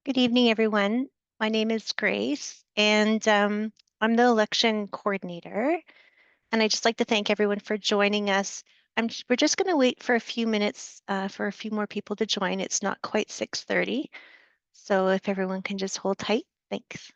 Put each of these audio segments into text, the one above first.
Good evening, everyone. My name is Grace, and I'm the election coordinator. And I'd just like to thank everyone for joining us. We're just going to wait for a few minutes for a few more people to join. It's not quite 6:30, so if everyone can just hold tight, thanks.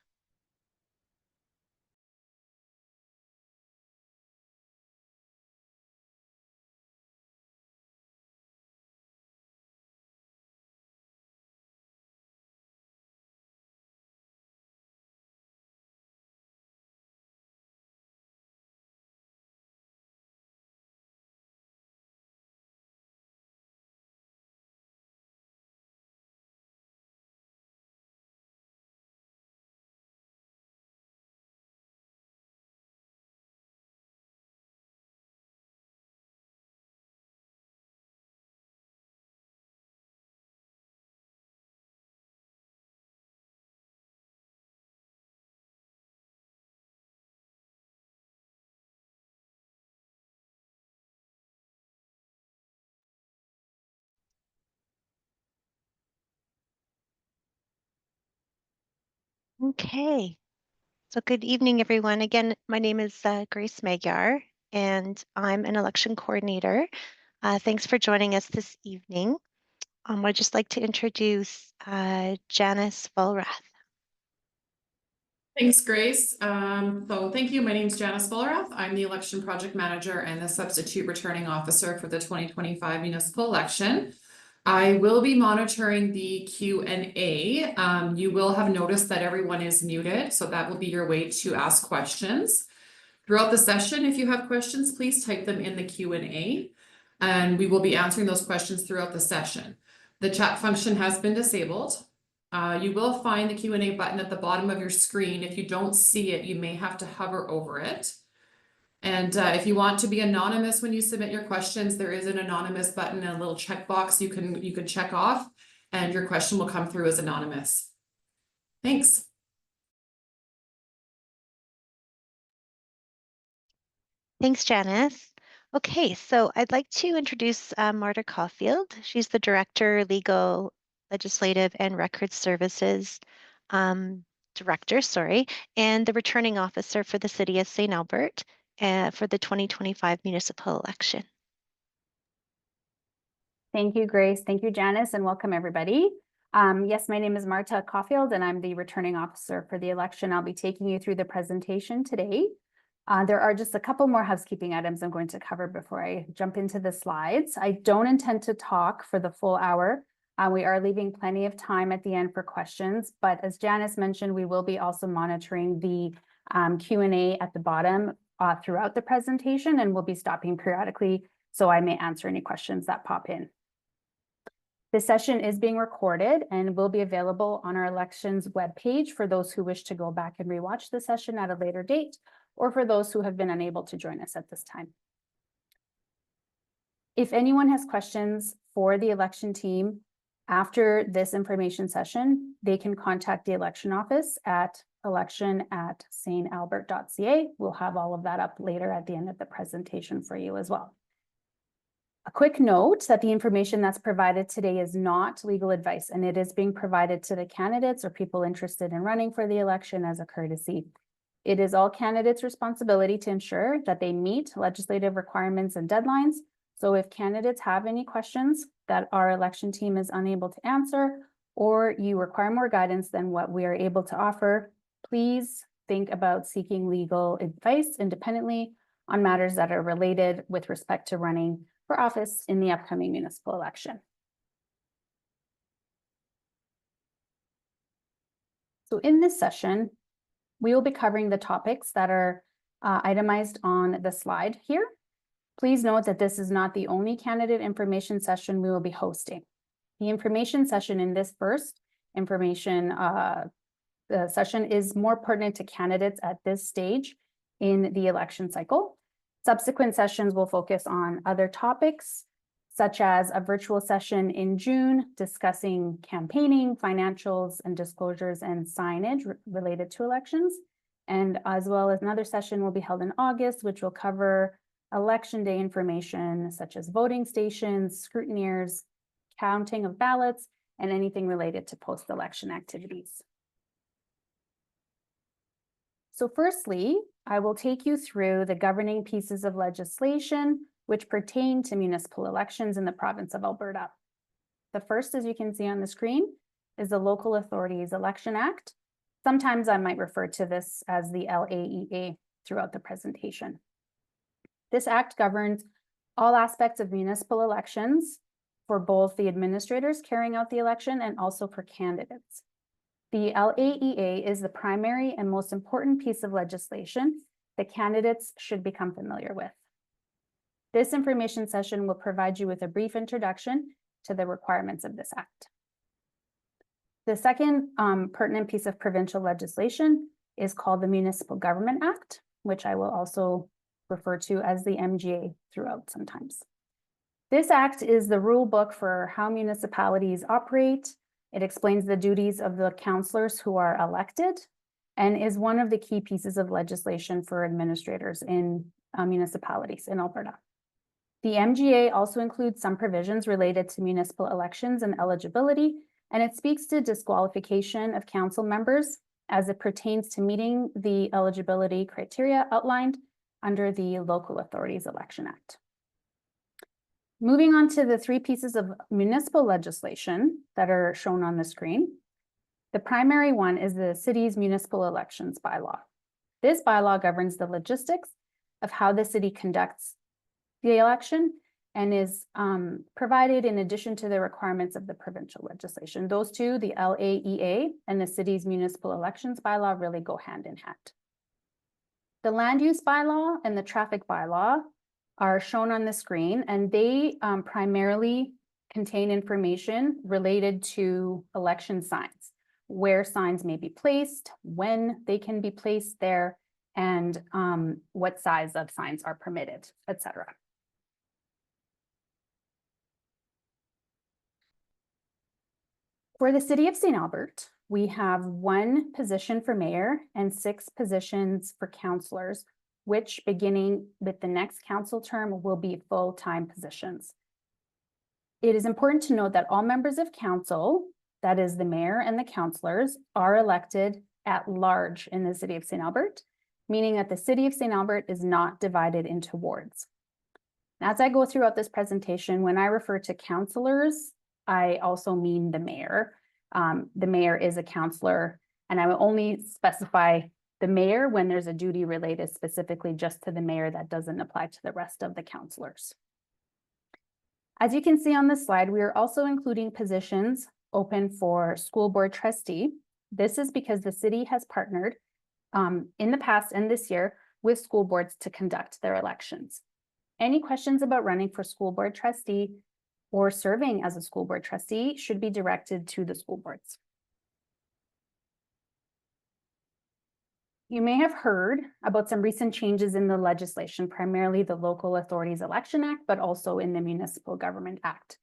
Okay, so good evening, everyone. Again, my name is Grace Magyar, and I'm an election coordinator. Thanks for joining us this evening. I'd just like to introduce Janice Volrath. Thanks, Grace. So thank you. My name is Janice Vollerath. I'm the election project manager and the substitute returning officer for the 2025 municipal election. I will be monitoring the Q&A. You will have noticed that everyone is muted, so that will be your way to ask questions. Throughout the session, if you have questions, please type them in the Q&A, and we will be answering those questions throughout the session. The chat function has been disabled. You will find the Q&A button at the bottom of your screen. If you don't see it, you may have to hover over it. And if you want to be anonymous when you submit your questions, there is an anonymous button and a little checkbox you can check off, and your question will come through as anonymous. Thanks. Thanks, Janice. Okay, so I'd like to introduce Marta Caulfield. She's the Director, Legal, Legislative, and Record Services Director, and the Returning Officer for the City of St. Albert for the 2025 municipal election. Thank you, Grace. Thank you, Janice, and welcome everybody. Yes, my name is Marta Caulfield, and I'm the returning officer for the election. I'll be taking you through the presentation today. There are just a couple more housekeeping items I'm going to cover before I jump into the slides. I don't intend to talk for the full hour. We are leaving plenty of time at the end for questions, but as Janice mentioned, we will be also monitoring the Q&A at the bottom throughout the presentation, and we'll be stopping periodically so I may answer any questions that pop in. This session is being recorded and will be available on our elections webpage for those who wish to go back and rewatch the session at a later date, or for those who have been unable to join us at this time. If anyone has questions for the election team after this information session, they can contact the election office at election@stalbert.ca. We'll have all of that up later at the end of the presentation for you as well. A quick note that the information that's provided today is not legal advice, and it is being provided to the candidates or people interested in running for the election as a courtesy. It is all candidates' responsibility to ensure that they meet legislative requirements and deadlines. So if candidates have any questions that our election team is unable to answer, or you require more guidance than what we are able to offer, please think about seeking legal advice independently on matters that are related with respect to running for office in the upcoming municipal election. So in this session, we will be covering the topics that are itemized on the slide here. Please note that this is not the only candidate information session we will be hosting. The information session in this first information session is more pertinent to candidates at this stage in the election cycle. Subsequent sessions will focus on other topics, such as a virtual session in June discussing campaigning, financials, and disclosures and signage related to elections. And as well as another session will be held in August, which will cover election day information, such as voting stations, scrutineers, counting of ballots, and anything related to post-election activities. So firstly, I will take you through the governing pieces of legislation which pertain to municipal elections in the province of Alberta. The first, as you can see on the screen, is the Local Authorities Election Act. Sometimes I might refer to this as the LAEA throughout the presentation. This act governs all aspects of municipal elections for both the administrators carrying out the election and also for candidates. The LAEA is the primary and most important piece of legislation that candidates should become familiar with. This information session will provide you with a brief introduction to the requirements of this act. The second pertinent piece of provincial legislation is called the Municipal Government Act, which I will also refer to as the MGA throughout sometimes. This act is the rule book for how municipalities operate. It explains the duties of the councillors who are elected and is one of the key pieces of legislation for administrators in municipalities in Alberta. The MGA also includes some provisions related to municipal elections and eligibility, and it speaks to disqualification of council members as it pertains to meeting the eligibility criteria outlined under the Local Authorities Election Act. Moving on to the three pieces of municipal legislation that are shown on the screen. The primary one is the city's municipal elections bylaw. This bylaw governs the logistics of how the city conducts the election and is provided in addition to the requirements of the provincial legislation. Those two, the LAEA and the city's municipal elections bylaw, really go hand in hand. The land use bylaw and the traffic bylaw are shown on the screen, and they primarily contain information related to election signs, where signs may be placed, when they can be placed there, and what size of signs are permitted, etc. For the city of St. Albert, we have 1 position for mayor and 6 positions for councillors, which beginning with the next council term will be full-time positions. It is important to note that all members of council, that is the mayor and the councillors, are elected at large in the city of St. Albert, meaning that the city of St. Albert is not divided into wards. As I go throughout this presentation, when I refer to councillors, I also mean the mayor. The mayor is a councillor, and I will only specify the mayor when there's a duty related specifically just to the mayor that doesn't apply to the rest of the councillors. As you can see on this slide, we are also including positions open for school board trustee. This is because the city has partnered in the past and this year with school boards to conduct their elections. Any questions about running for school board trustee or serving as a school board trustee should be directed to the school boards. You may have heard about some recent changes in the legislation, primarily the Local Authorities Election Act, but also in the Municipal Government Act.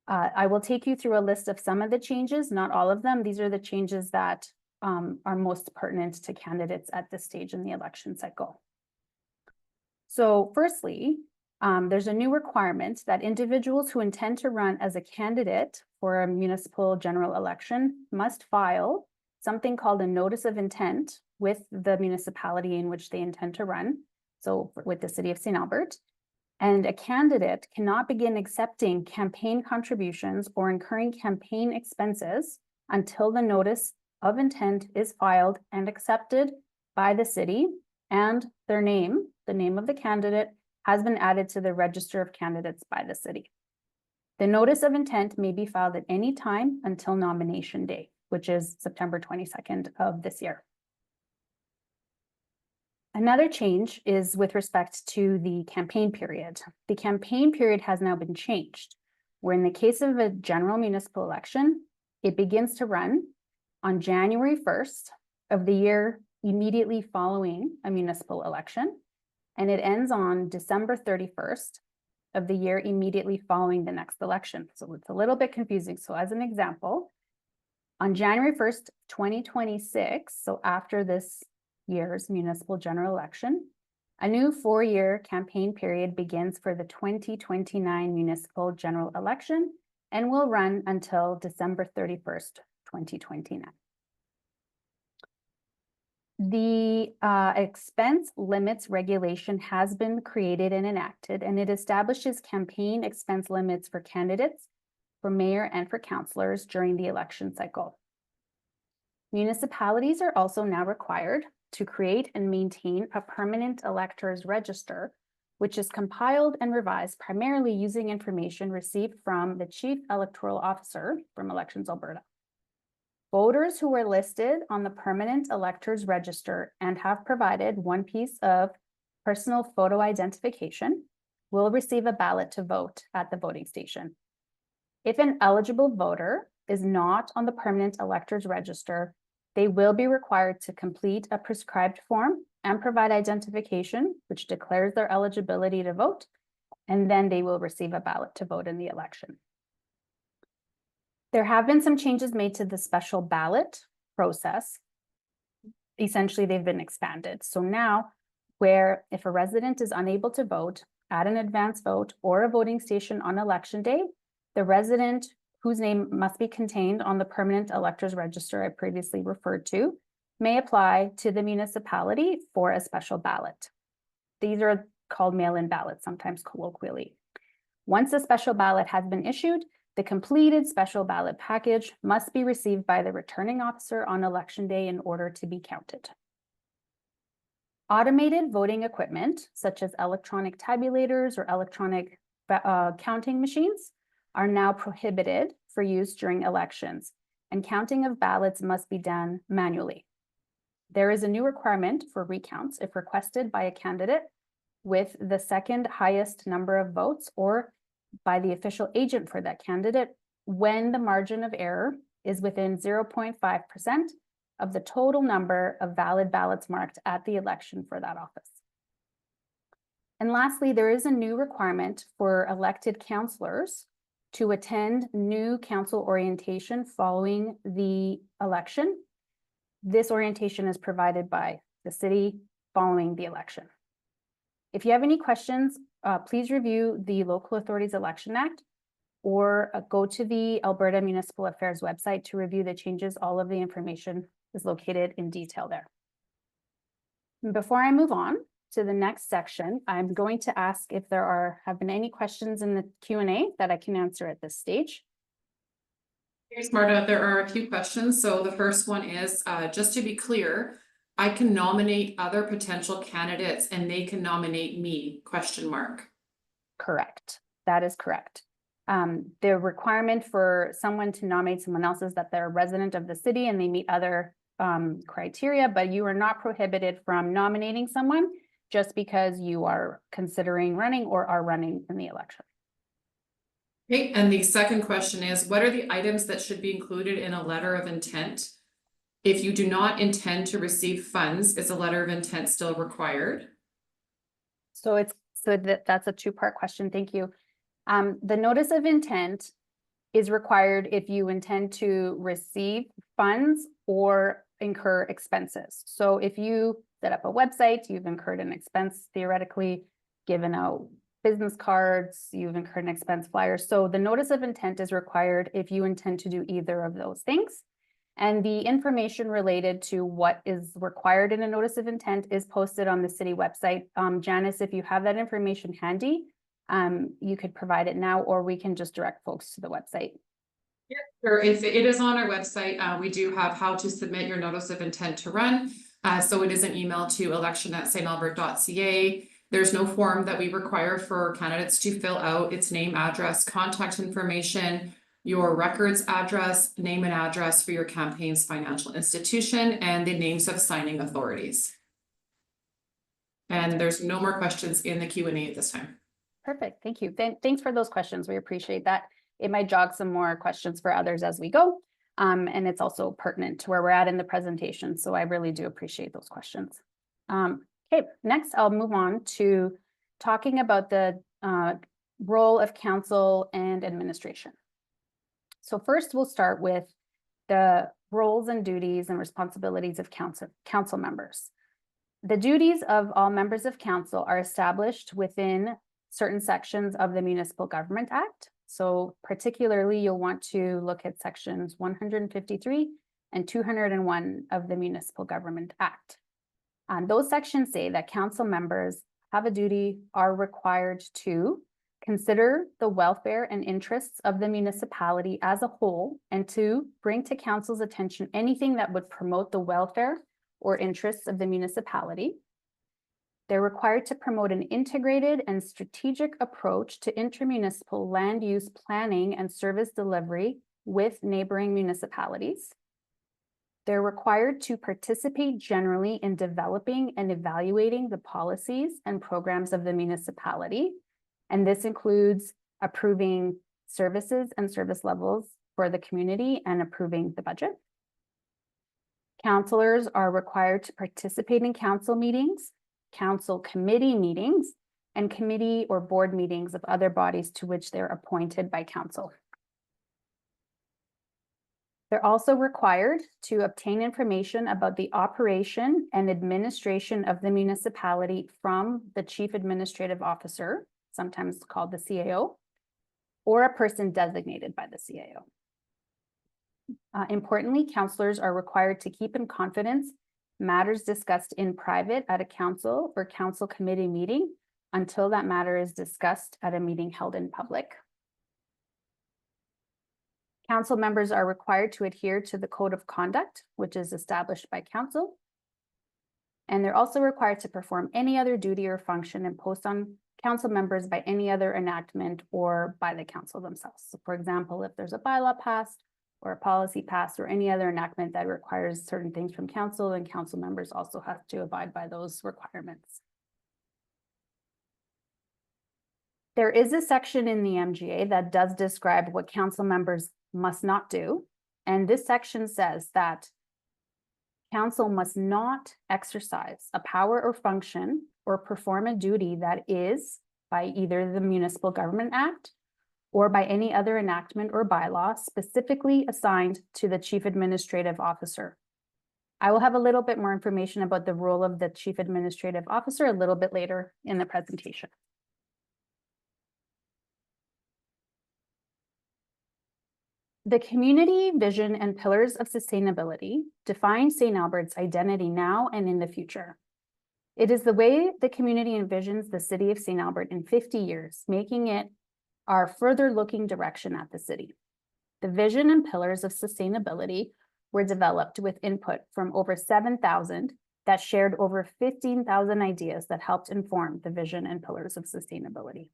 I will take you through a list of some of the changes, not all of them. These are the changes that are most pertinent to candidates at this stage in the election cycle. So firstly, there's a new requirement that individuals who intend to run as a candidate for a municipal general election must file something called a notice of intent with the municipality in which they intend to run, so with the city of St. Albert. And a candidate cannot begin accepting campaign contributions or incurring campaign expenses until the notice of intent is filed and accepted by the city, and their name, the name of the candidate, has been added to the register of candidates by the city. The notice of intent may be filed at any time until nomination day, which is September 22nd of this year. Another change is with respect to the campaign period. The campaign period has now been changed, where in the case of a general municipal election, it begins to run on January 1st of the year immediately following a municipal election, and it ends on December 31st of the year immediately following the next election. So it's a little bit confusing. So as an example, on January 1st, 2026, so after this year's municipal general election, a new 4-year campaign period begins for the 2029 municipal general election, and will run until December 31st, 2029. The expense limits regulation has been created and enacted, and it establishes campaign expense limits for candidates, for mayor, and for councillors during the election cycle. Municipalities are also now required to create and maintain a permanent electors register, which is compiled and revised primarily using information received from the Chief Electoral Officer from Elections Alberta. Voters who are listed on the permanent electors register and have provided one piece of personal photo identification will receive a ballot to vote at the voting station. If an eligible voter is not on the permanent electors register, they will be required to complete a prescribed form and provide identification, which declares their eligibility to vote, and then they will receive a ballot to vote in the election. There have been some changes made to the special ballot process. Essentially, they've been expanded. So now, where if a resident is unable to vote at an advance vote or a voting station on election day, the resident whose name must be contained on the permanent electors register I previously referred to may apply to the municipality for a special ballot. These are called mail-in ballots, sometimes colloquially. Once a special ballot has been issued, the completed special ballot package must be received by the returning officer on election day in order to be counted. Automated voting equipment, such as electronic tabulators or electronic counting machines, are now prohibited for use during elections, and counting of ballots must be done manually. There is a new requirement for recounts if requested by a candidate with the second highest number of votes or by the official agent for that candidate when the margin of error is within 0.5% of the total number of valid ballots marked at the election for that office. And lastly, there is a new requirement for elected councillors to attend new council orientation following the election. This orientation is provided by the city following the election. If you have any questions, please review the Local Authorities Election Act or go to the Alberta Municipal Affairs website to review the changes. All of the information is located in detail there. And before I move on to the next section, I'm going to ask if there have been any questions in the Q&A that I can answer at this stage. Here's Marta, there are a few questions. So the first one is, just to be clear, I can nominate other potential candidates and they can nominate me, ? Correct. That is correct. The requirement for someone to nominate someone else is that they're a resident of the city and they meet other criteria, but you are not prohibited from nominating someone just because you are considering running or are running in the election. Okay, and the second question is, what are the items that should be included in a letter of intent? If you do not intend to receive funds, is a letter of intent still required? That's a two-part question. Thank you. The notice of intent is required if you intend to receive funds or incur expenses. So if you set up a website, you've incurred an expense, theoretically, given out business cards, you've incurred an expense flyer. So the notice of intent is required if you intend to do either of those things. And the information related to what is required in a notice of intent is posted on the city website. Janice, if you have that information handy, you could provide it now, or we can just direct folks to the website. Yeah, sure. If it is on our website, we do have how to submit your notice of intent to run. So it is an email to election@stalbert.ca. There's no form that we require for candidates to fill out. It's name, address, contact information, your records address, name and address for your campaign's financial institution, and the names of signing authorities. And there's no more questions in the Q&A at this time. Perfect, thank you. Thanks for those questions, we appreciate that. It might jog some more questions for others as we go. And it's also pertinent to where we're at in the presentation, so I really do appreciate those questions. Okay, next I'll move on to talking about the role of council and administration. So first we'll start with the roles and duties and responsibilities of council members. The duties of all members of council are established within certain sections of the Municipal Government Act. So particularly, you'll want to look at sections 153 and 201 of the Municipal Government Act. Those sections say that council members have a duty, are required to consider the welfare and interests of the municipality as a whole, and to bring to council's attention anything that would promote the welfare or interests of the municipality. They're required to promote an integrated and strategic approach to intermunicipal land use planning and service delivery with neighboring municipalities. They're required to participate generally in developing and evaluating the policies and programs of the municipality. And this includes approving services and service levels for the community and approving the budget. Councilors are required to participate in council meetings, council committee meetings, and committee or board meetings of other bodies to which they're appointed by council. They're also required to obtain information about the operation and administration of the municipality from the Chief Administrative Officer, sometimes called the CAO, or a person designated by the CAO. Importantly, councilors are required to keep in confidence matters discussed in private at a council or council committee meeting until that matter is discussed at a meeting held in public. Council members are required to adhere to the code of conduct, which is established by council. And they're also required to perform any other duty or function imposed on council members by any other enactment or by the council themselves. So for example, if there's a bylaw passed or a policy passed or any other enactment that requires certain things from council, then council members also have to abide by those requirements. There is a section in the MGA that does describe what council members must not do. And this section says that council must not exercise a power or function or perform a duty that is by either the Municipal Government Act or by any other enactment or bylaw specifically assigned to the Chief Administrative Officer. I will have a little bit more information about the role of the Chief Administrative Officer a little bit later in the presentation. The community vision and pillars of sustainability define St. Albert's identity now and in the future. It is the way the community envisions the city of St. Albert in 50 years, making it our further looking direction at the city. The vision and pillars of sustainability were developed with input from over 7,000 that shared over 15,000 ideas that helped inform the vision and pillars of sustainability.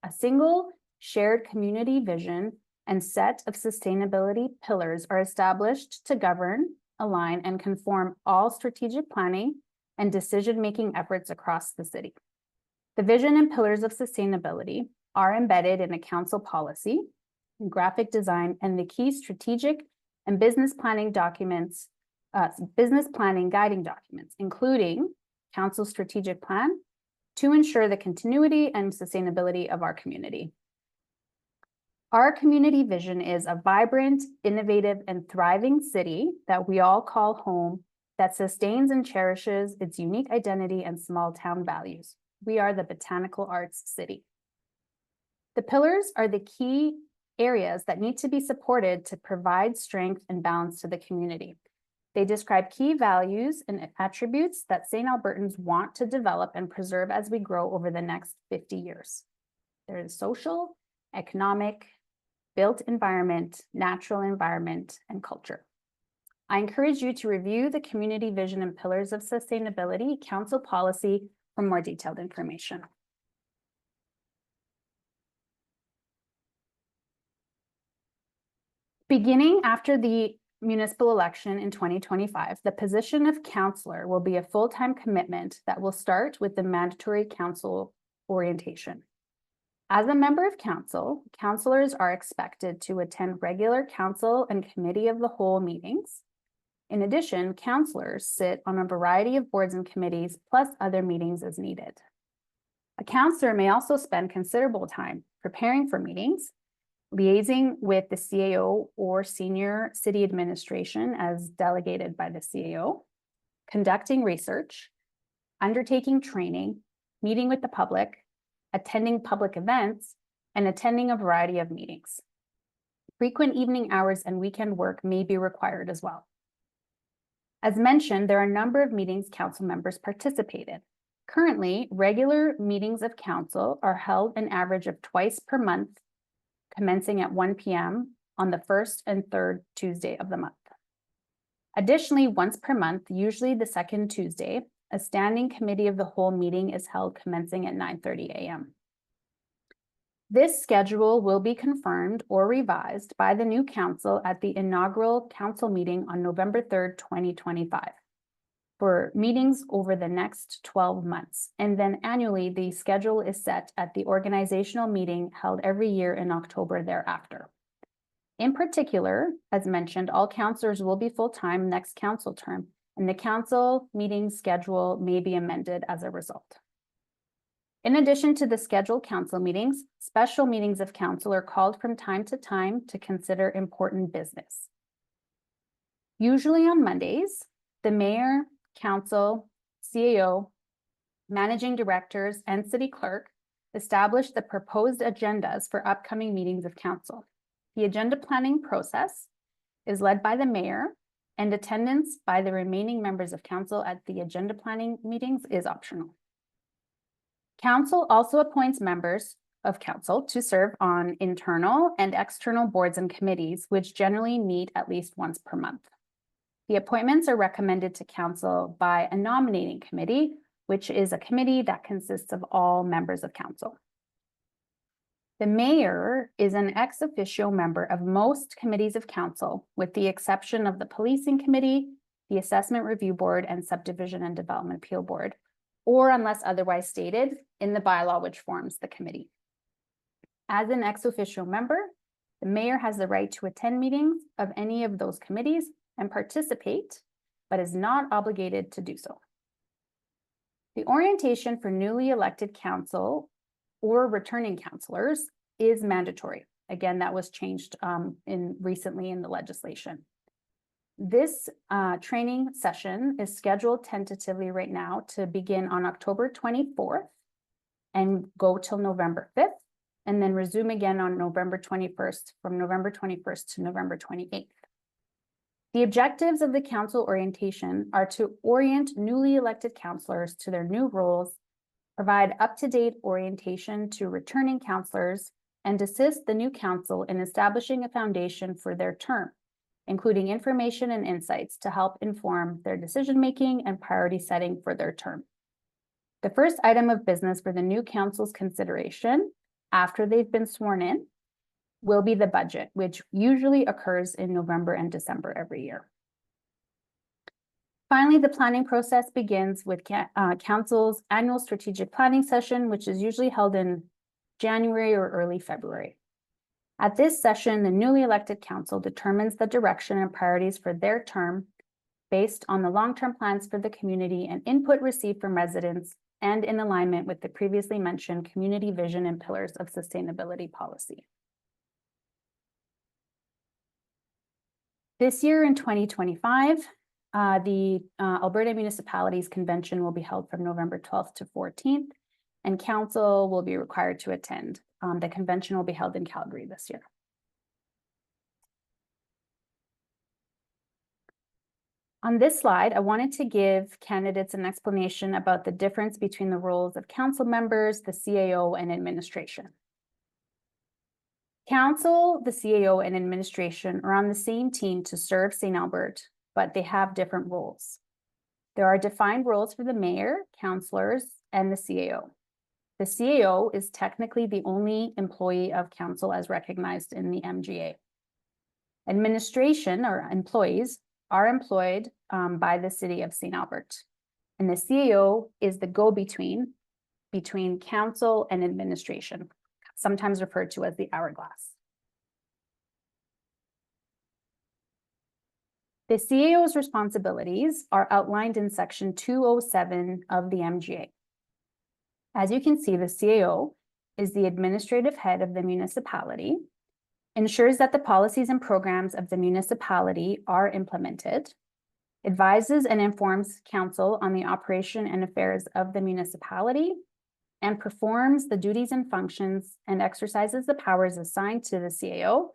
A single shared community vision and set of sustainability pillars are established to govern, align, and conform all strategic planning and decision-making efforts across the city. The vision and pillars of sustainability are embedded in a council policy, graphic design, and the key strategic and business planning documents, business planning guiding documents, including council strategic plan to ensure the continuity and sustainability of our community. Our community vision is a vibrant, innovative, and thriving city that we all call home that sustains and cherishes its unique identity and small town values. We are the Botanical Arts City. The pillars are the key areas that need to be supported to provide strength and balance to the community. They describe key values and attributes that St. Albertans want to develop and preserve as we grow over the next 50 years. There is social, economic, built environment, natural environment, and culture. I encourage you to review the community vision and pillars of sustainability council policy for more detailed information. Beginning after the municipal election in 2025, the position of councillor will be a full-time commitment that will start with the mandatory council orientation. As a member of council, councillors are expected to attend regular council and committee of the whole meetings. In addition, councillors sit on a variety of boards and committees, plus other meetings as needed. A councillor may also spend considerable time preparing for meetings, liaising with the CAO or senior city administration as delegated by the CAO, conducting research, undertaking training, meeting with the public, attending public events, and attending a variety of meetings. Frequent evening hours and weekend work may be required as well. As mentioned, there are a number of meetings council members participate in. Currently, regular meetings of council are held an average of twice per month, commencing at 1 p.m. on the first and third Tuesday of the month. Additionally, once per month, usually the second Tuesday, a standing committee of the whole meeting is held commencing at 9:30 a.m. This schedule will be confirmed or revised by the new council at the inaugural council meeting on November 3rd, 2025 for meetings over the next 12 months. And then annually, the schedule is set at the organizational meeting held every year in October thereafter. In particular, as mentioned, all councillors will be full-time next council term, and the council meeting schedule may be amended as a result. In addition to the scheduled council meetings, special meetings of council are called from time to time to consider important business. Usually on Mondays, the mayor, council, CAO, managing directors, and city clerk establish the proposed agendas for upcoming meetings of council. The agenda planning process is led by the mayor, and attendance by the remaining members of council at the agenda planning meetings is optional. Council also appoints members of council to serve on internal and external boards and committees, which generally meet at least once per month. The appointments are recommended to council by a nominating committee, which is a committee that consists of all members of council. The mayor is an ex officio member of most committees of council, with the exception of the policing committee, the assessment review board, and subdivision and development appeal board, or unless otherwise stated in the bylaw which forms the committee. As an ex officio member, the mayor has the right to attend meetings of any of those committees and participate, but is not obligated to do so. The orientation for newly elected council or returning councillors is mandatory. Again, that was changed recently in the legislation. This training session is scheduled tentatively right now to begin on October 24th and go till November 5th, and then resume again on November 21st, from November 21st to November 28th. The objectives of the council orientation are to orient newly elected councillors to their new roles, provide up-to-date orientation to returning councillors, and assist the new council in establishing a foundation for their term, including information and insights to help inform their decision-making and priority setting for their term. The first item of business for the new council's consideration after they've been sworn in will be the budget, which usually occurs in November and December every year. Finally, the planning process begins with council's annual strategic planning session, which is usually held in January or early February. At this session, the newly elected council determines the direction and priorities for their term based on the long-term plans for the community and input received from residents, and in alignment with the previously mentioned community vision and pillars of sustainability policy. This year in 2025, the Alberta Municipalities Convention will be held from November 12th to 14th, and council will be required to attend. The convention will be held in Calgary this year. On this slide, I wanted to give candidates an explanation about the difference between the roles of council members, the CAO, and administration. Council, the CAO, and administration are on the same team to serve St. Albert, but they have different roles. There are defined roles for the mayor, councillors, and the CAO. The CAO is technically the only employee of council as recognized in the MGA. Administration, or employees, are employed by the city of St. Albert. And the CAO is the go-between between council and administration, sometimes referred to as the hourglass. The CAO's responsibilities are outlined in section 207 of the MGA. As you can see, the CAO is the administrative head of the municipality, ensures that the policies and programs of the municipality are implemented, advises and informs council on the operation and affairs of the municipality, and performs the duties and functions and exercises the powers assigned to the CAO,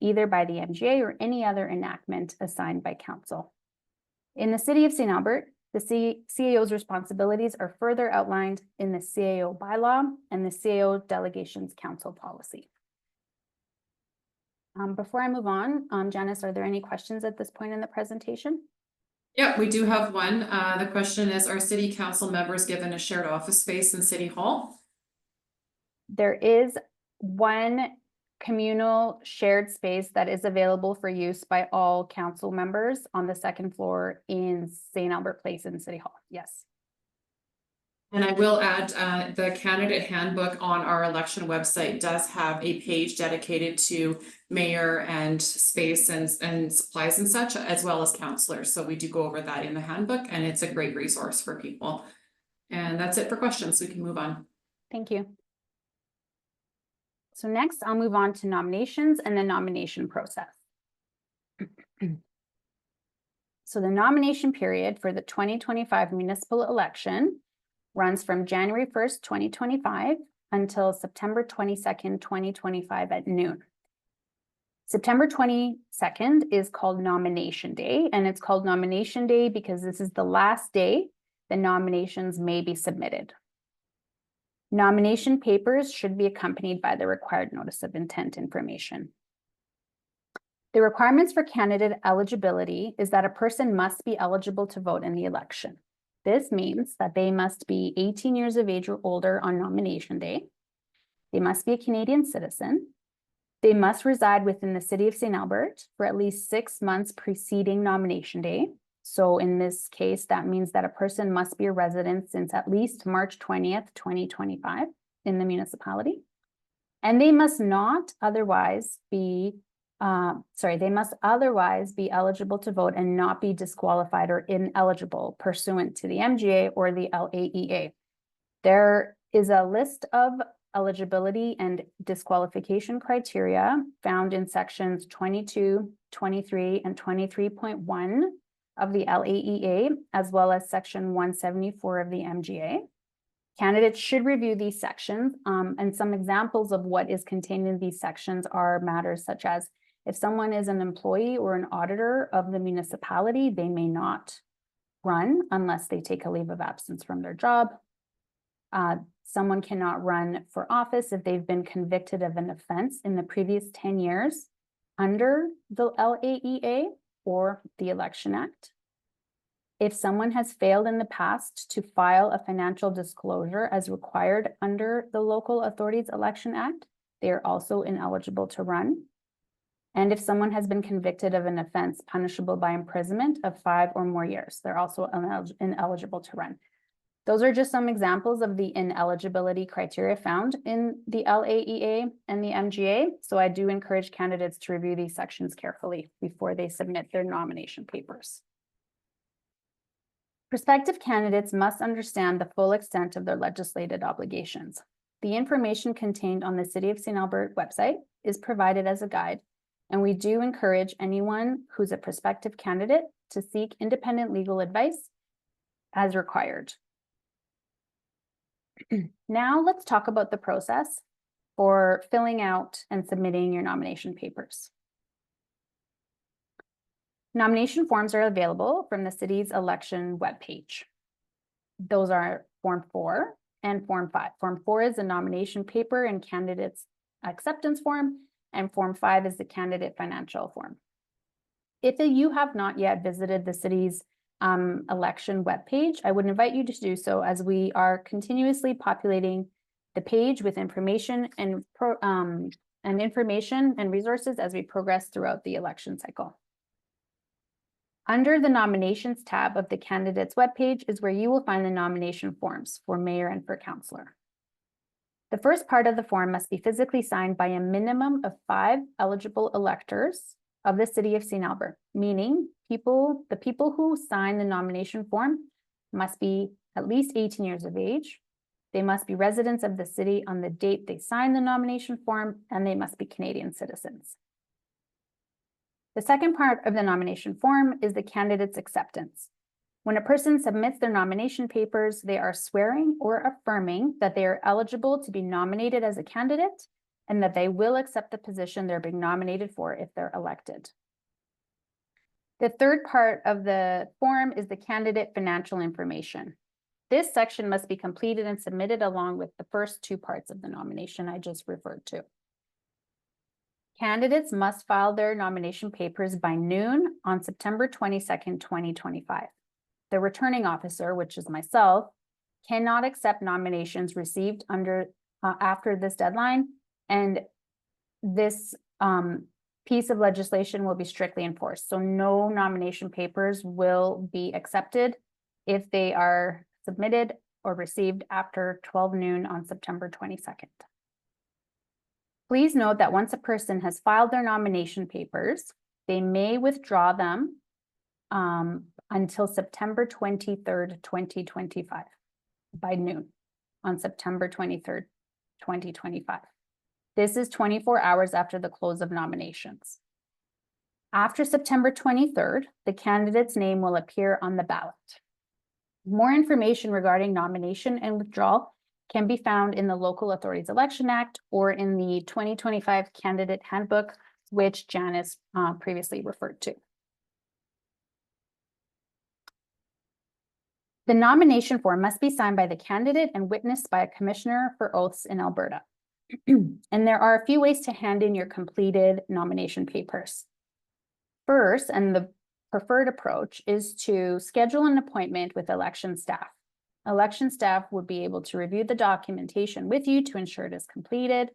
either by the MGA or any other enactment assigned by council. In the City of St. Albert, the CAO's responsibilities are further outlined in the CAO bylaw and the CAO Delegations Council policy. Before I move on, Janice, are there any questions at this point in the presentation? Yeah, we do have one. The question is, are city council members given a shared office space in City Hall? There is one communal shared space that is available for use by all council members on the second floor in St. Albert Place in City Hall. Yes. And I will add, the candidate handbook on our election website does have a page dedicated to mayor and space and supplies and such, as well as counselors. So we do go over that in the handbook, and it's a great resource for people. And that's it for questions. We can move on. Thank you. So next, I'll move on to nominations and the nomination process. So the nomination period for the 2025 municipal election runs from January 1st, 2025 until September 22nd, 2025 at noon. September 22nd is called Nomination Day, and it's called Nomination Day because this is the last day the nominations may be submitted. Nomination papers should be accompanied by the required notice of intent information. The requirements for candidate eligibility is that a person must be eligible to vote in the election. This means that they must be 18 years of age or older on nomination day. They must be a Canadian citizen. They must reside within the City of St. Albert for at least 6 months preceding nomination day. So in this case, that means that a person must be a resident since at least March 20th, 2025 in the municipality. And they must otherwise be eligible to vote and not be disqualified or ineligible pursuant to the MGA or the LAEA. There is a list of eligibility and disqualification criteria found in sections 22, 23, and 23.1 of the LAEA, as well as section 174 of the MGA. Candidates should review these sections, and some examples of what is contained in these sections are matters such as if someone is an employee or an auditor of the municipality, they may not run unless they take a leave of absence from their job. Someone cannot run for office if they've been convicted of an offense in the previous 10 years under the LAEA or the Election Act. If someone has failed in the past to file a financial disclosure as required under the Local Authorities Election Act, they are also ineligible to run. And if someone has been convicted of an offense punishable by imprisonment of 5 or more years, they're also ineligible to run. Those are just some examples of the ineligibility criteria found in the LAEA and the MGA. So I do encourage candidates to review these sections carefully before they submit their nomination papers. Prospective candidates must understand the full extent of their legislated obligations. The information contained on the City of St. Albert website is provided as a guide, and we do encourage anyone who's a prospective candidate to seek independent legal advice as required. Now let's talk about the process for filling out and submitting your nomination papers. Nomination forms are available from the city's election webpage. Those are Form 4 and Form 5. Form 4 is the nomination paper and candidate's acceptance form, and Form 5 is the candidate financial form. If you have not yet visited the city's election webpage, I would invite you to do so, as we are continuously populating the page with information and resources as we progress throughout the election cycle. Under the nominations tab of the candidates webpage is where you will find the nomination forms for mayor and for councillor. The first part of the form must be physically signed by a minimum of 5 eligible electors of the City of St. Albert, meaning the people who sign the nomination form must be at least 18 years of age. They must be residents of the city on the date they sign the nomination form, and they must be Canadian citizens. The second part of the nomination form is the candidate's acceptance. When a person submits their nomination papers, they are swearing or affirming that they are eligible to be nominated as a candidate and that they will accept the position they're being nominated for if they're elected. The third part of the form is the candidate financial information. This section must be completed and submitted along with the first two parts of the nomination I just referred to. Candidates must file their nomination papers by noon on September 22nd, 2025. The returning officer, which is myself, cannot accept nominations received after this deadline, and this piece of legislation will be strictly enforced. So no nomination papers will be accepted if they are submitted or received after 12 noon on September 22nd. Please note that once a person has filed their nomination papers, they may withdraw them until September 23rd, 2025 by noon on September 23rd, 2025. This is 24 hours after the close of nominations. After September 23rd, the candidate's name will appear on the ballot. More information regarding nomination and withdrawal can be found in the Local Authorities Election Act or in the 2025 Candidate Handbook, which Janice previously referred to. The nomination form must be signed by the candidate and witnessed by a commissioner for oaths in Alberta. And there are a few ways to hand in your completed nomination papers. First, and the preferred approach, is to schedule an appointment with election staff. Election staff would be able to review the documentation with you to ensure it is completed.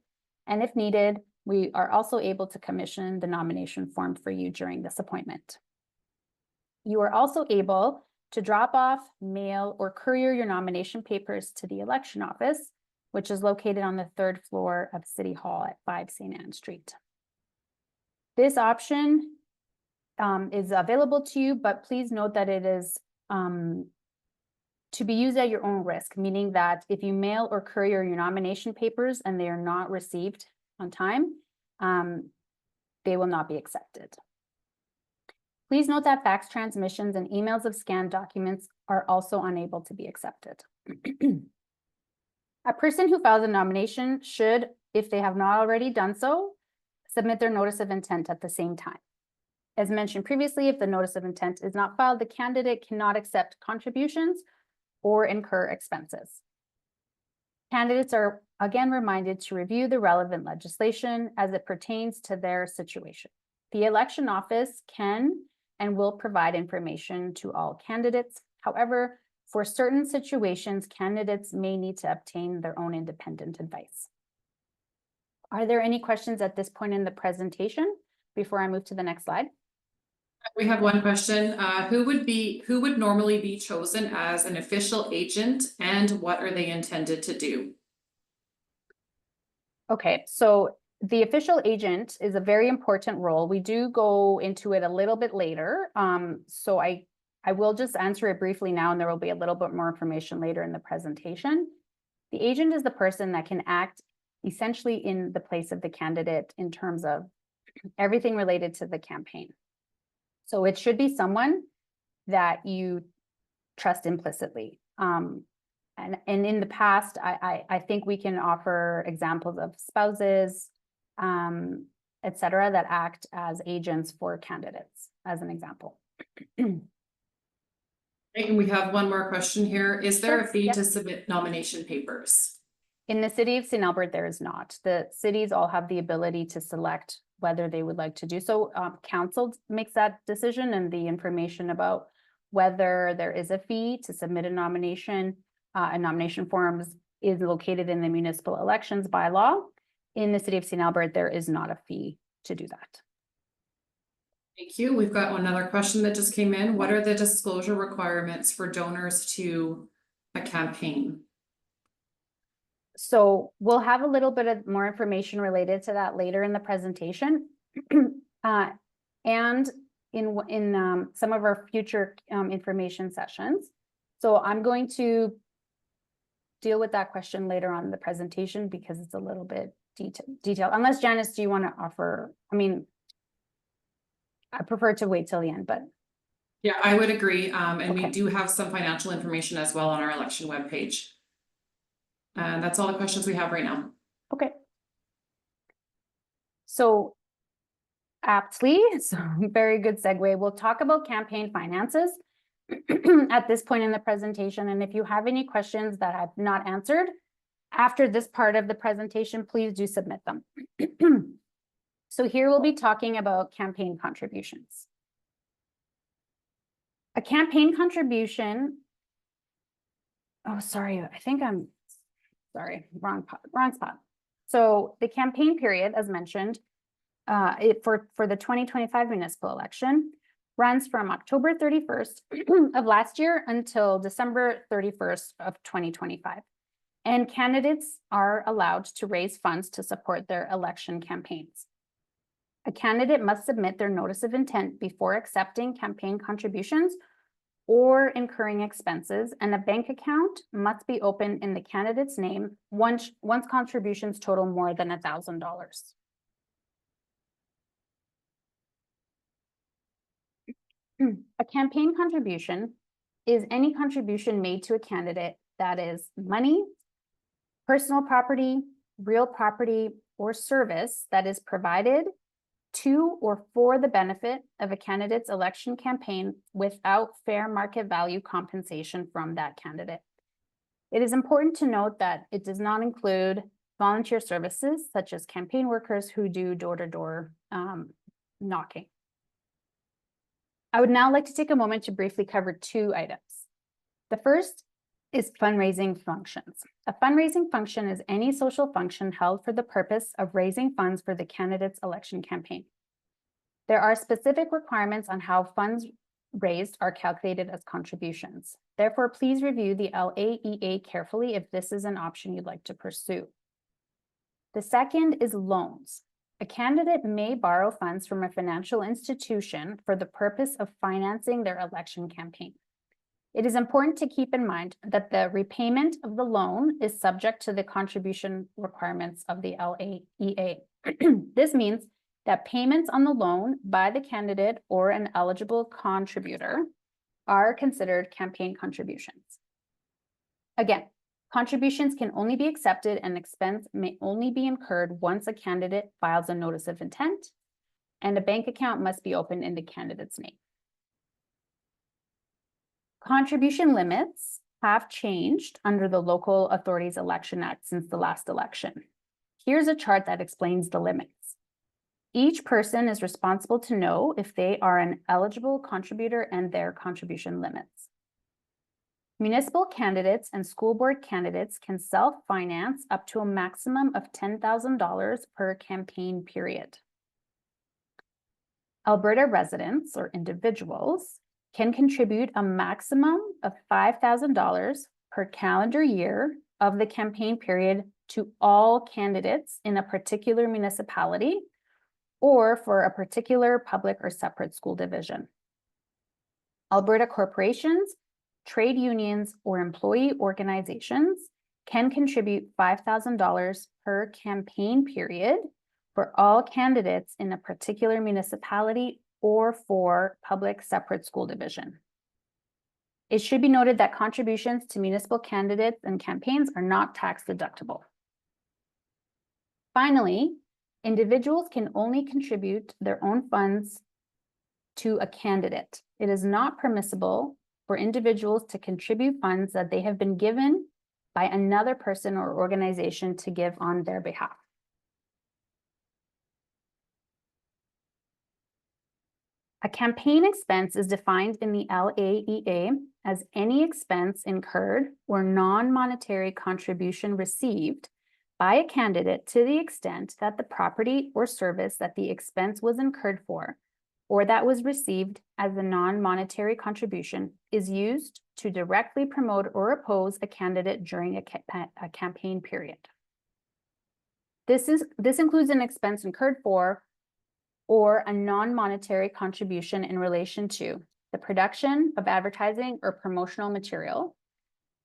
And if needed, we are also able to commission the nomination form for you during this appointment. You are also able to drop off, mail, or courier your nomination papers to the election office, which is located on the 3rd floor of City Hall at 5 St. Anne Street. This option is available to you, but please note that it is to be used at your own risk, meaning that if you mail or courier your nomination papers and they are not received on time, they will not be accepted. Please note that fax transmissions and emails of scanned documents are also unable to be accepted. A person who files a nomination should, if they have not already done so, submit their notice of intent at the same time. As mentioned previously, if the notice of intent is not filed, the candidate cannot accept contributions or incur expenses. Candidates are again reminded to review the relevant legislation as it pertains to their situation. The election office can and will provide information to all candidates. However, for certain situations, candidates may need to obtain their own independent advice. Are there any questions at this point in the presentation before I move to the next slide? We have one question. Who would normally be chosen as an official agent, and what are they intended to do? Okay, so the official agent is a very important role. We do go into it a little bit later. So I will just answer it briefly now, and there will be a little bit more information later in the presentation. The agent is the person that can act essentially in the place of the candidate in terms of everything related to the campaign. So it should be someone that you trust implicitly. And in the past, I think we can offer examples of spouses, et cetera, that act as agents for candidates, as an example. And we have one more question here. Is there a fee Yep. to submit nomination papers? In the city of St. Albert, there is not. The cities all have the ability to select whether they would like to do so. Council makes that decision, and the information about whether there is a fee to submit a nomination forms is located in the municipal elections bylaw. In the city of St. Albert, there is not a fee to do that. Thank you. We've got another question that just came in. What are the disclosure requirements for donors to a campaign? So we'll have a little bit of more information related to that later in the presentation. And in some of our future information sessions. So I'm going to deal with that question later on in the presentation because it's a little bit detailed. Unless Janice, do you want to offer? I mean, I prefer to wait till the end, but. Yeah, I would agree. And we Okay. do have some financial information as well on our election webpage. And that's all the questions we have right now. Okay. So aptly, so very good segue. We'll talk about campaign finances at this point in the presentation. And if you have any questions that I've not answered after this part of the presentation, please do submit them. So here we'll be talking about campaign contributions. A campaign contribution. Oh, sorry. I think I'm sorry, wrong spot. So the campaign period, as mentioned, for the 2025 municipal election runs from October 31st of last year until December 31st of 2025. And candidates are allowed to raise funds to support their election campaigns. A candidate must submit their notice of intent before accepting campaign contributions or incurring expenses, and a bank account must be opened in the candidate's name once contributions total more than $1,000. A campaign contribution is any contribution made to a candidate that is money, personal property, real property, or service that is provided to or for the benefit of a candidate's election campaign without fair market value compensation from that candidate. It is important to note that it does not include volunteer services such as campaign workers who do door-to-door knocking. I would now like to take a moment to briefly cover two items. The first is fundraising functions. A fundraising function is any social function held for the purpose of raising funds for the candidate's election campaign. There are specific requirements on how funds raised are calculated as contributions. Therefore, please review the LAEA carefully if this is an option you'd like to pursue. The second is loans. A candidate may borrow funds from a financial institution for the purpose of financing their election campaign. It is important to keep in mind that the repayment of the loan is subject to the contribution requirements of the LAEA. This means that payments on the loan by the candidate or an eligible contributor are considered campaign contributions. Again, contributions can only be accepted and expense may only be incurred once a candidate files a notice of intent, and a bank account must be opened in the candidate's name. Contribution limits have changed under the Local Authorities Election Act since the last election. Here's a chart that explains the limits. Each person is responsible to know if they are an eligible contributor and their contribution limits. Municipal candidates and school board candidates can self-finance up to a maximum of $10,000 per campaign period. Alberta residents or individuals can contribute a maximum of $5,000 per calendar year of the campaign period to all candidates in a particular municipality or for a particular public or separate school division. Alberta corporations, trade unions, or employee organizations can contribute $5,000 per campaign period for all candidates in a particular municipality or for public separate school division. It should be noted that contributions to municipal candidates and campaigns are not tax deductible. Finally, individuals can only contribute their own funds to a candidate. It is not permissible for individuals to contribute funds that they have been given by another person or organization to give on their behalf. A campaign expense is defined in the LAEA as any expense incurred or non-monetary contribution received by a candidate to the extent that the property or service that the expense was incurred for or that was received as a non-monetary contribution is used to directly promote or oppose a candidate during a campaign period. This includes an expense incurred for or a non-monetary contribution in relation to the production of advertising or promotional material,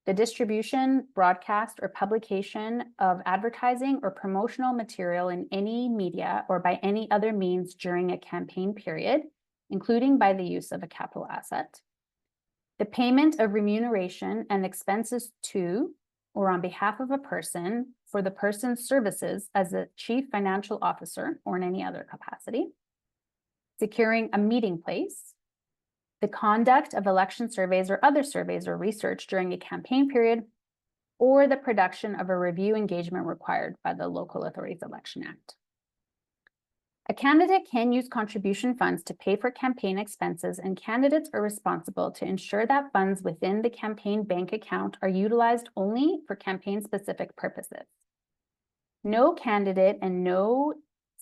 the distribution, broadcast, or publication of advertising or promotional material in any media or by any other means during a campaign period, including by the use of a capital asset. The payment of remuneration and expenses to or on behalf of a person for the person's services as a chief financial officer or in any other capacity. Securing a meeting place. The conduct of election surveys or other surveys or research during a campaign period, or the production of a review engagement required by the Local Authorities Election Act. A candidate can use contribution funds to pay for campaign expenses, and candidates are responsible to ensure that funds within the campaign bank account are utilized only for campaign-specific purposes. No candidate and no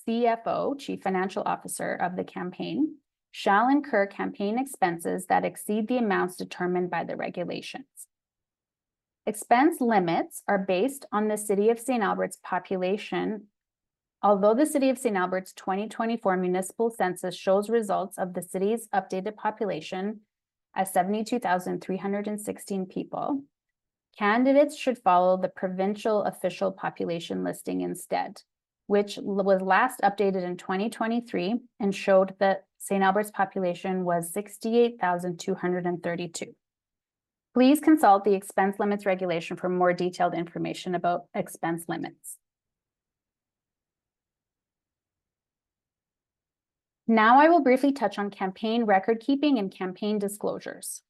CFO, Chief Financial Officer of the campaign, shall incur campaign expenses that exceed the amounts determined by the regulations. Expense limits are based on the City of St. Albert's population. Although the City of St. Albert's 2024 municipal census shows results of the city's updated population as 72,316 people, candidates should follow the provincial official population listing instead, which was last updated in 2023 and showed that St. Albert's population was 68,232. Please consult the expense limits regulation for more detailed information about expense limits. Now I will briefly touch on campaign record keeping and campaign disclosures.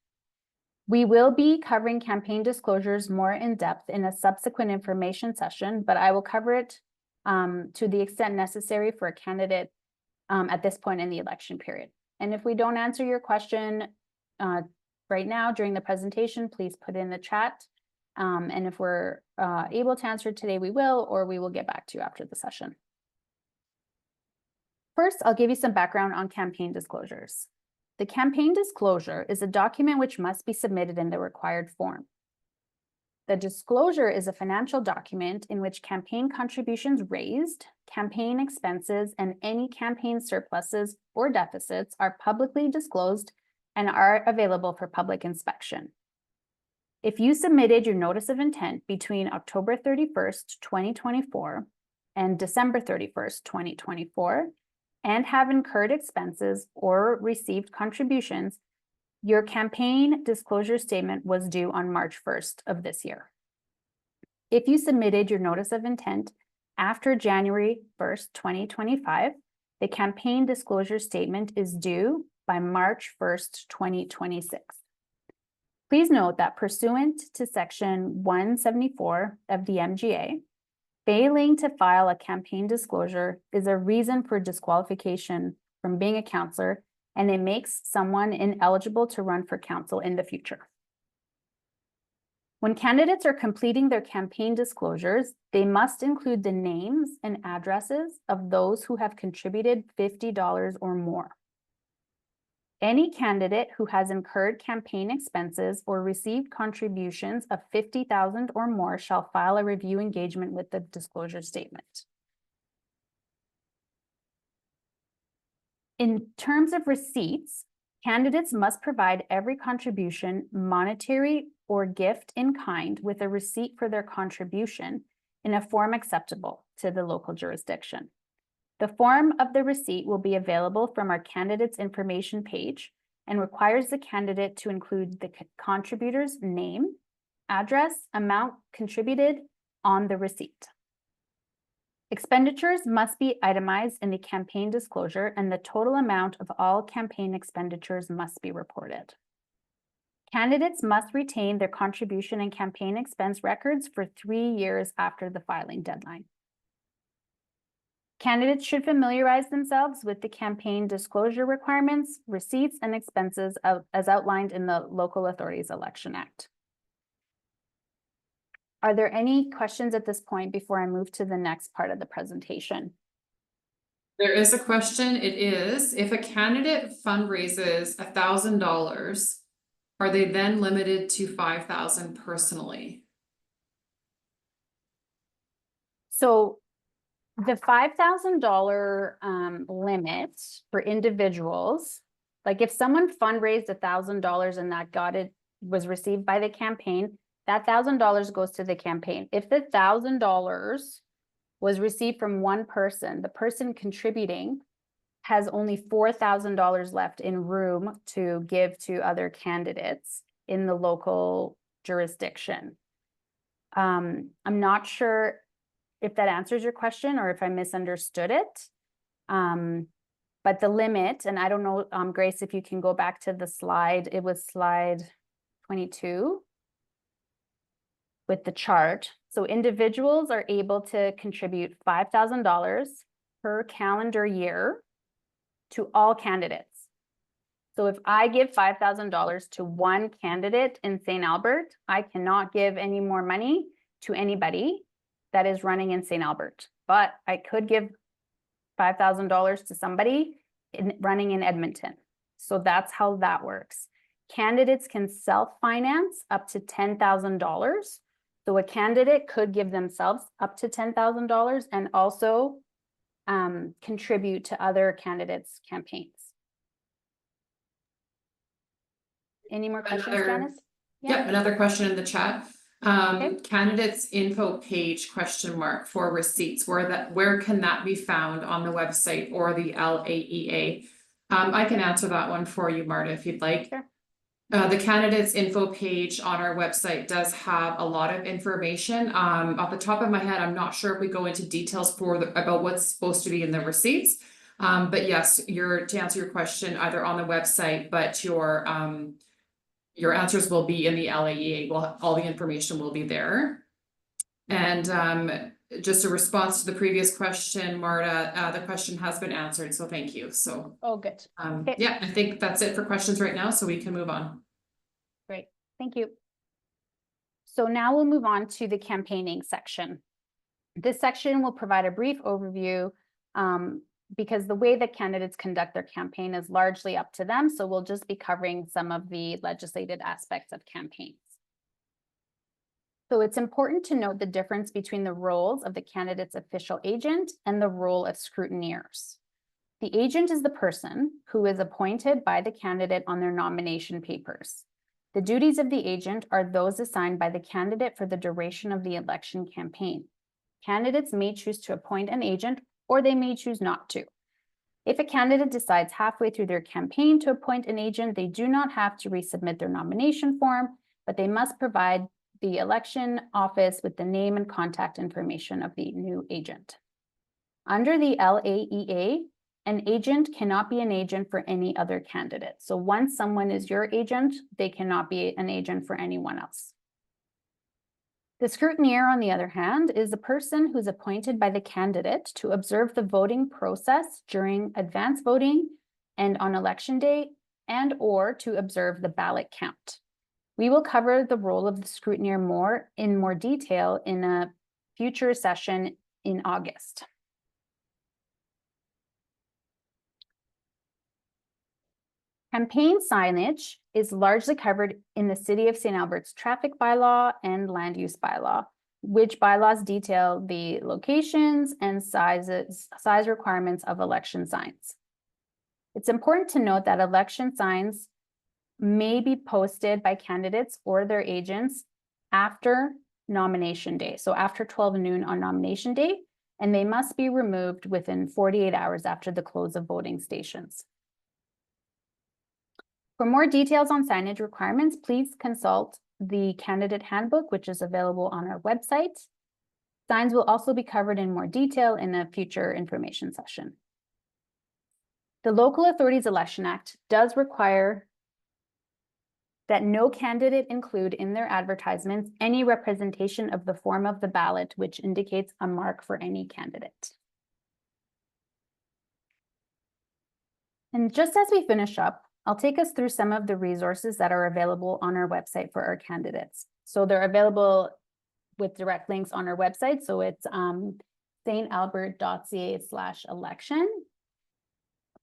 We will be covering campaign disclosures more in depth in a subsequent information session, but I will cover it to the extent necessary for a candidate at this point in the election period. And if we don't answer your question right now during the presentation, please put in the chat. And if we're able to answer it today, we will, or we will get back to you after the session. First, I'll give you some background on campaign disclosures. The campaign disclosure is a document which must be submitted in the required form. The disclosure is a financial document in which campaign contributions raised, campaign expenses, and any campaign surpluses or deficits are publicly disclosed and are available for public inspection. If you submitted your notice of intent between October 31st, 2024 and December 31st, 2024, and have incurred expenses or received contributions, your campaign disclosure statement was due on March 1st of this year. If you submitted your notice of intent after January 1st, 2025, the campaign disclosure statement is due by March 1st, 2026. Please note that pursuant to Section 174 of the MGA, failing to file a campaign disclosure is a reason for disqualification from being a councillor, and it makes someone ineligible to run for council in the future. When candidates are completing their campaign disclosures, they must include the names and addresses of those who have contributed $50 or more. Any candidate who has incurred campaign expenses or received contributions of $50,000 or more shall file a review engagement with the disclosure statement. In terms of receipts, candidates must provide every contribution, monetary or gift in kind, with a receipt for their contribution in a form acceptable to the local jurisdiction. The form of the receipt will be available from our candidate's information page and requires the candidate to include the contributor's name, address, amount contributed on the receipt. Expenditures must be itemized in the campaign disclosure, and the total amount of all campaign expenditures must be reported. Candidates must retain their contribution and campaign expense records for 3 years after the filing deadline. Candidates should familiarize themselves with the campaign disclosure requirements, receipts, and expenses as outlined in the Local Authorities Election Act. Are there any questions at this point before I move to the next part of the presentation? There is a question. It is, if a candidate fundraises $1,000, are they then limited to $5,000 personally? So the $5,000 limit for individuals, like if someone fundraised $1,000 and that was received by the campaign, that $1,000 goes to the campaign. If the $1,000 was received from one person, the person contributing has only $4,000 left in room to give to other candidates in the local jurisdiction. I'm not sure if that answers your question or if I misunderstood it. But the limit, and I don't know, Grace, if you can go back to the slide, it was slide 22 with the chart. So individuals are able to contribute $5,000 per calendar year to all candidates. So if I give $5,000 to one candidate in St. Albert, I cannot give any more money to anybody that is running in St. Albert, but I could give $5,000 to somebody running in Edmonton. So that's how that works. Candidates can self-finance up to $10,000. So a candidate could give themselves up to $10,000 and also contribute to other candidates' campaigns. Any more questions, Janice? Yep, another question in the chat. Candidates info page ? For receipts, where can that be found on the website or the LAEA? I can answer that one for you, Marta, if you'd like. Sure. The candidates info page on our website does have a lot of information. Off the top of my head, I'm not sure if we go into details about what's supposed to be in the receipts. But yes, to answer your question, either on the website, but your answers will be in the LAEA. Well, all the information will be there. And just a response to the previous question, Marta, the question has been answered, so thank you. So, oh, good. Yeah, I think that's it for questions right now, so we can move on. Great, thank you. So now we'll move on to the campaigning section. This section will provide a brief overview because the way that candidates conduct their campaign is largely up to them. So we'll just be covering some of the legislated aspects of campaigns. So it's important to note the difference between the roles of the candidate's official agent and the role of scrutineers. The agent is the person who is appointed by the candidate on their nomination papers. The duties of the agent are those assigned by the candidate for the duration of the election campaign. Candidates may choose to appoint an agent or they may choose not to. If a candidate decides halfway through their campaign to appoint an agent, they do not have to resubmit their nomination form, but they must provide the election office with the name and contact information of the new agent. Under the LAEA, an agent cannot be an agent for any other candidate. So once someone is your agent, they cannot be an agent for anyone else. The scrutineer, on the other hand, is a person who's appointed by the candidate to observe the voting process during advance voting and on election day, and or to observe the ballot count. We will cover the role of the scrutineer in more detail in a future session in August. Campaign signage is largely covered in the City of St. Albert's traffic bylaw and land use bylaw, which bylaws detail the locations and size requirements of election signs. It's important to note that election signs may be posted by candidates or their agents after nomination day, so after 12 noon on nomination day, and they must be removed within 48 hours after the close of voting stations. For more details on signage requirements, please consult the candidate handbook, which is available on our website. Signs will also be covered in more detail in a future information session. The Local Authorities Election Act does require that no candidate include in their advertisements any representation of the form of the ballot, which indicates a mark for any candidate. And just as we finish up, I'll take us through some of the resources that are available on our website for our candidates. So they're available with direct links on our website. So it's stalbert.ca/election.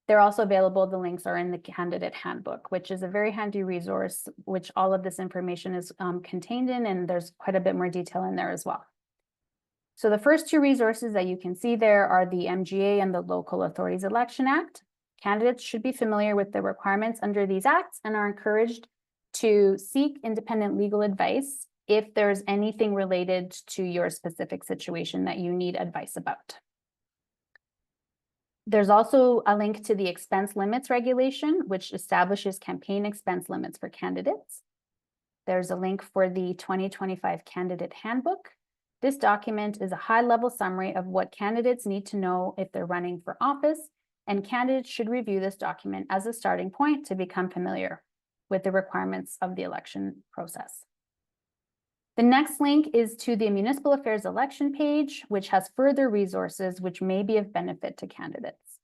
They're also available, the links are in the candidate handbook, which is a very handy resource, which all of this information is contained in, and there's quite a bit more detail in there as well. So the first two resources that you can see there are the MGA and the Local Authorities Election Act. Candidates should be familiar with the requirements under these acts and are encouraged to seek independent legal advice if there's anything related to your specific situation that you need advice about. There's also a link to the expense limits regulation, which establishes campaign expense limits for candidates. There's a link for the 2025 candidate handbook. This document is a high-level summary of what candidates need to know if they're running for office, and candidates should review this document as a starting point to become familiar with the requirements of the election process. The next link is to the Municipal Affairs election page, which has further resources which may be of benefit to candidates.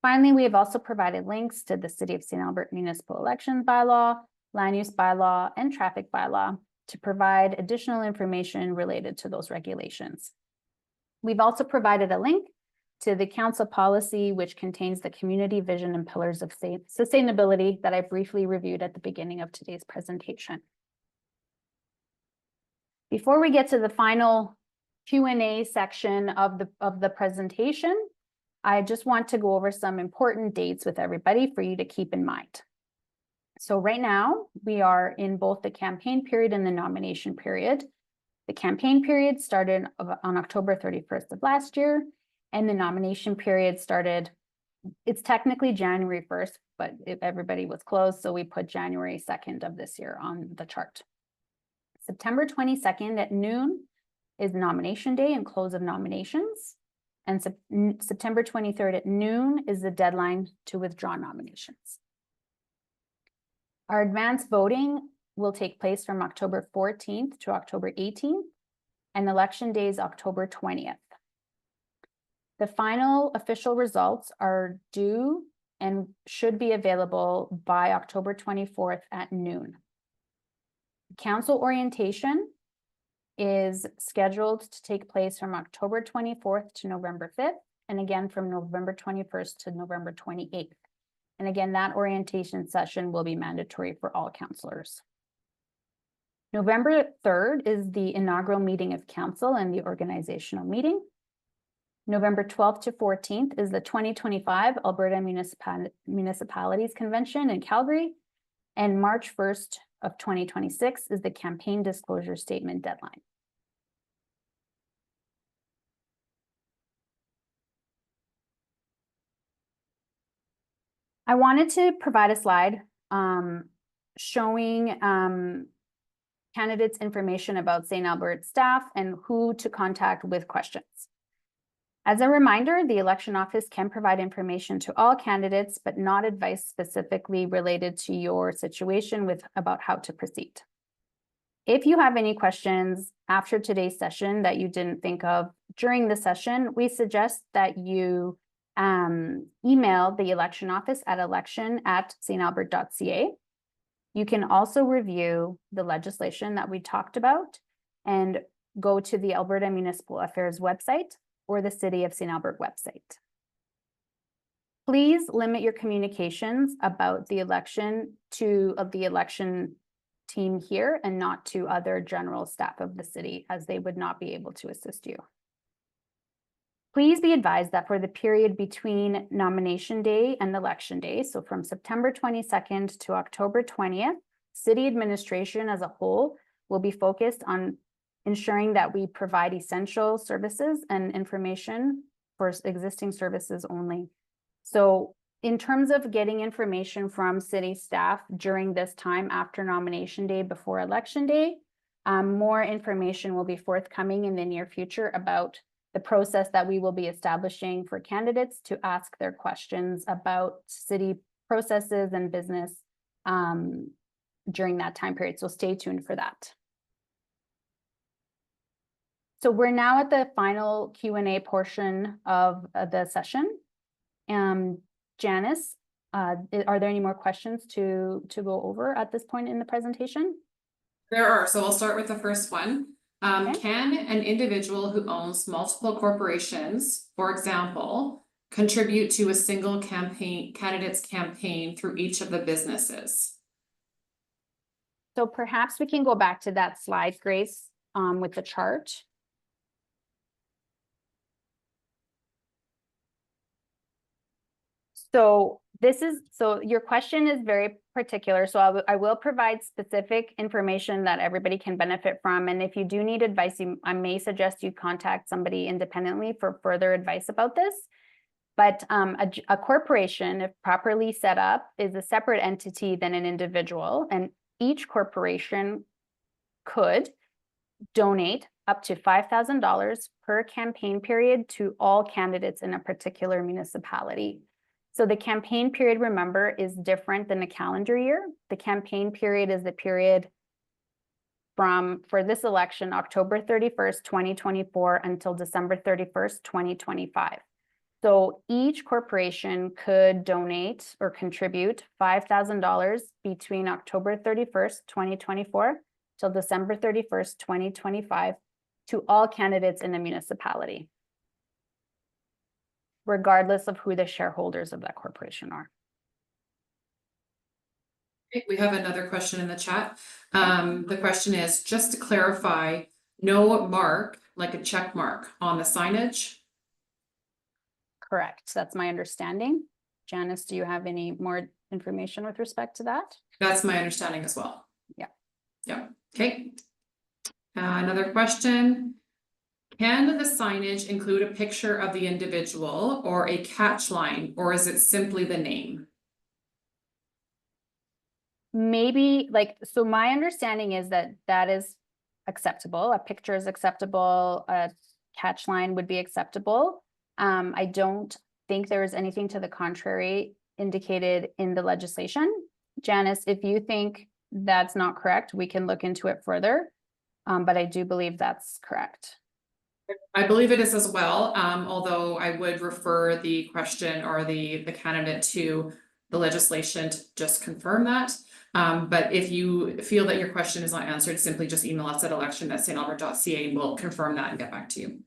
Finally, we have also provided links to the City of St. Albert Municipal Elections Bylaw, Land Use Bylaw, and Traffic Bylaw to provide additional information related to those regulations. We've also provided a link to the council policy, which contains the community vision and pillars of sustainability that I briefly reviewed at the beginning of today's presentation. Before we get to the final Q&A section of the presentation, I just want to go over some important dates with everybody for you to keep in mind. So right now, we are in both the campaign period and the nomination period. The campaign period started on October 31st of last year, and the nomination period started, it's technically January 1st, but everybody was closed, so we put January 2nd of this year on the chart. September 22nd at noon is nomination day and close of nominations. And September 23rd at noon is the deadline to withdraw nominations. Our advanced voting will take place from October 14th to October 18th, and election day is October 20th. The final official results are due and should be available by October 24th at noon. Council orientation is scheduled to take place from October 24th to November 5th, and again from November 21st to November 28th. And again, that orientation session will be mandatory for all councillors. November 3rd is the inaugural meeting of council and the organizational meeting. November 12th to 14th is the 2025 Alberta Municipalities Convention in Calgary, and March 1st of 2026 is the campaign disclosure statement deadline. I wanted to provide a slide showing candidates information about St. Albert staff and who to contact with questions. As a reminder, the election office can provide information to all candidates, but not advice specifically related to your situation about how to proceed. If you have any questions after today's session that you didn't think of during the session, we suggest that you email the election office at election@stalbert.ca. You can also review the legislation that we talked about and go to the Alberta Municipal Affairs website or the City of St. Albert website. Please limit your communications about the election to the election team here and not to other general staff of the city, as they would not be able to assist you. Please be advised that for the period between nomination day and election day, so from September 22nd to October 20th, city administration as a whole will be focused on ensuring that we provide essential services and information for existing services only. So in terms of getting information from city staff during this time after nomination day, before election day, more information will be forthcoming in the near future about the process that we will be establishing for candidates to ask their questions about city processes and business during that time period. So stay tuned for that. So we're now at the final Q&A portion of the session. Janice, are there any more questions to go over at this point in the presentation? There are, so I'll start with the first one. Okay. Can an individual who owns multiple corporations, for example, contribute to a single candidate's campaign through each of the businesses? So perhaps we can go back to that slide, Grace, with the chart. So your question is very particular. So I will provide specific information that everybody can benefit from. And if you do need advice, I may suggest you contact somebody independently for further advice about this. But a corporation, if properly set up, is a separate entity than an individual, and each corporation could donate up to $5,000 per campaign period to all candidates in a particular municipality. So the campaign period, remember, is different than the calendar year. The campaign period is the period for this election, October 31st, 2024 until December 31st, 2025. So each corporation could donate or contribute $5,000 between October 31st, 2024 till December 31st, 2025 to all candidates in the municipality, regardless of who the shareholders of that corporation are. Okay, we have another question in the chat. The question is, just to clarify, no mark, like a check mark on the signage? Correct. That's my understanding. Janice, do you have any more information with respect to that? That's my understanding as well. Yeah. Yeah, okay. Another question. Can the signage include a picture of the individual or a catch line, or is it simply the name? Maybe so my understanding is that that is acceptable. A picture is acceptable. A catch line would be acceptable. I don't think there is anything to the contrary indicated in the legislation. Janice, if you think that's not correct, we can look into it further. But I do believe that's correct. I believe it is as well, although I would refer the question or the candidate to the legislation to just confirm that. But if you feel that your question is not answered, simply just email us at election@stalbert.ca and we'll confirm that and get back to you.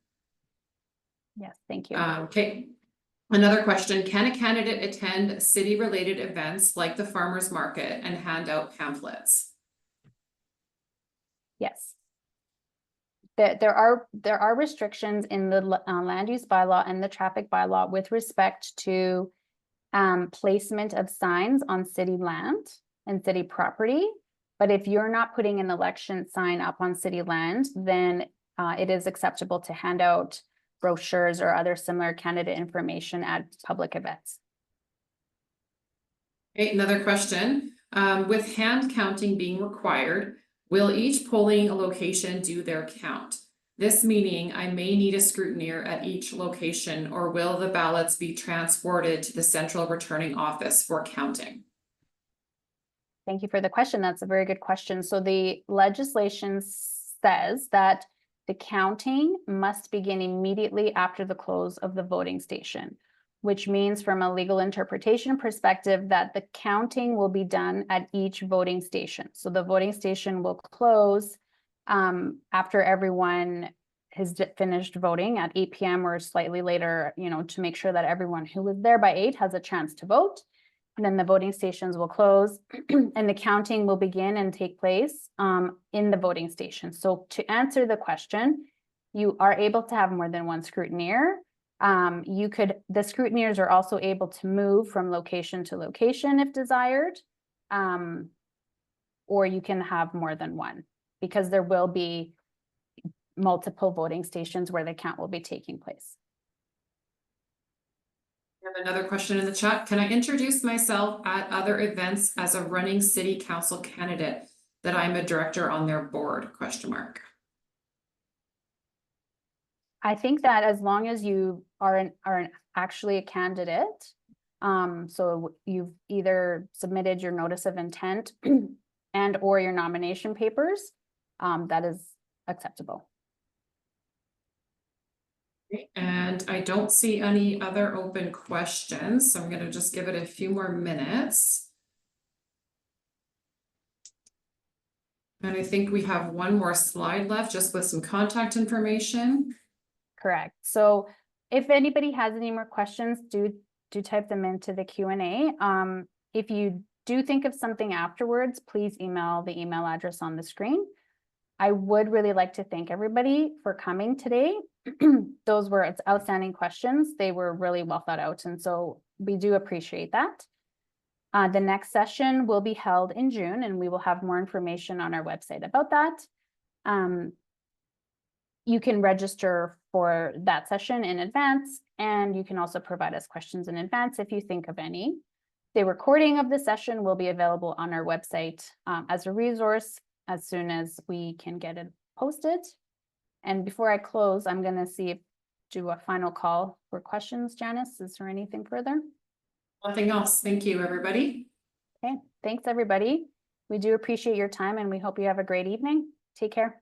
Yes, thank you. Okay. Another question, can a candidate attend city-related events like the farmers market and hand out pamphlets? Yes. There are restrictions in the land use bylaw and the traffic bylaw with respect to placement of signs on city land and city property. But if you're not putting an election sign up on city land, then it is acceptable to hand out brochures or other similar candidate information at public events. Okay, another question. With hand counting being required, will each polling location do their count? This meaning I may need a scrutineer at each location, or will the ballots be transported to the central returning office for counting? Thank you for the question. That's a very good question. So the legislation says that the counting must begin immediately after the close of the voting station, which means from a legal interpretation perspective that the counting will be done at each voting station. So the voting station will close after everyone has finished voting at 8 p.m. or slightly later, to make sure that everyone who was there by 8 has a chance to vote. And then the voting stations will close and the counting will begin and take place in the voting station. So to answer the question, you are able to have more than one scrutineer. The scrutineers are also able to move from location to location if desired, or you can have more than one because there will be multiple voting stations where the count will be taking place. We have another question in the chat. Can I introduce myself at other events as a running city council candidate that I'm a director on their board? ? I think that as long as you are actually a candidate, so you've either submitted your notice of intent and or your nomination papers, that is acceptable. And I don't see any other open questions, so I'm going to just give it a few more minutes. And I think we have one more slide left just with some contact information. Correct. So if anybody has any more questions, do type them into the Q&A. If you do think of something afterwards, please email the email address on the screen. I would really like to thank everybody for coming today. Those were outstanding questions. They were really well thought out, and so we do appreciate that. The next session will be held in June, and we will have more information on our website about that. You can register for that session in advance, and you can also provide us questions in advance if you think of any. The recording of the session will be available on our website as a resource as soon as we can get it posted. And before I close, I'm going to do a final call for questions. Janice, is there anything further? Nothing else. Thank you, everybody. Okay, thanks, everybody. We do appreciate your time and we hope you have a great evening. Take care.